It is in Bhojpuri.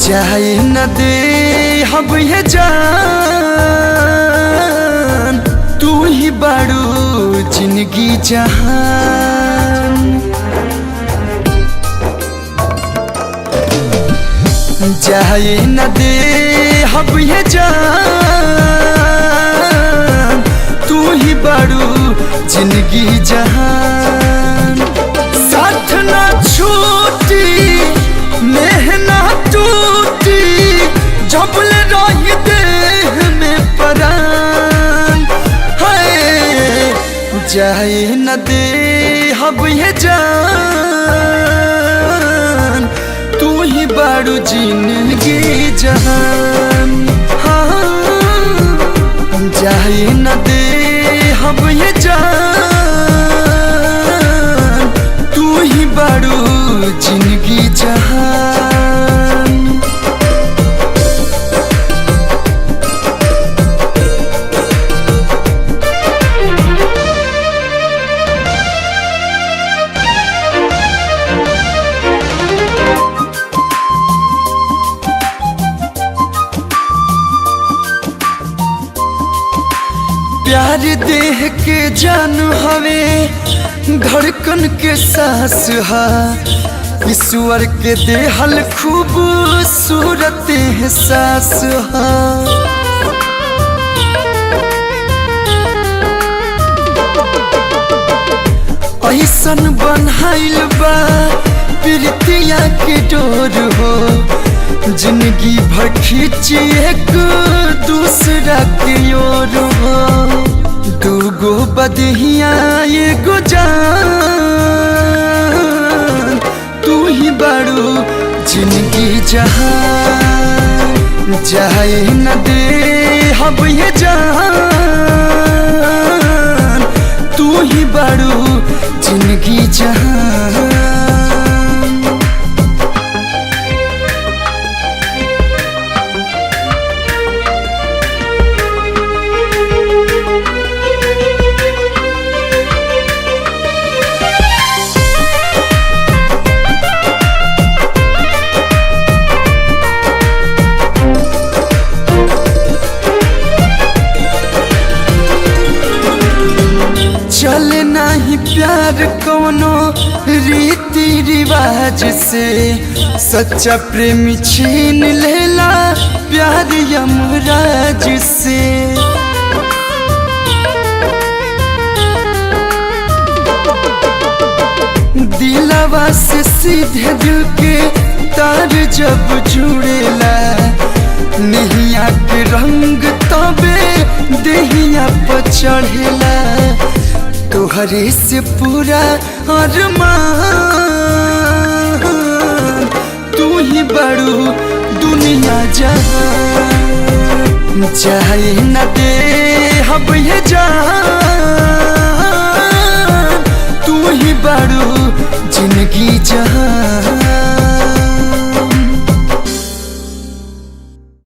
जाए न दे अब ये जान, तू ही बाड़ू जिंदगी जहान। जाए न दे अब ये जान, तू ही बाड़ू जिंदगी जहान। साथ ना छूटी मेहना टूटी, जबल रही देह में परान। है जाए न दे अब ये जान, तू ही बाड़ू जिंदगी जहान। हाँ जाए न दे अब ये जान, तू ही बाड़ू जिंदगी जहान। प्यार देह के जान हवे, धड़कन के सांस हा, ईश्वर के देहल खूबसूरत एहसास हा। ऐसन बनहाइल बा प्रीतिया के डोर हो, जिंदगी भर खींची एक दूसरा के ओर हो। दूगो बदहिया एगो जान, तू ही बाड़ू जिंदगी जहान। जाए न दे अब ये जान, तू ही बाड़ू जिंदगी जहान। चले नहीं प्यार कोनो रीति रिवाज से, सच्चा प्रेमी छीन लेला प्यार यमराज से। दिलवा से सीधे दिल के तार जब जुड़ेला, नैया के रंग तबे देहिया पर चढ़ेला। तोहरे से पूरा अरमान, तू ही बाड़ू दुनिया जहान। जाए न दे अब ये जान, तू ही बाड़ू जिंदगी जहान।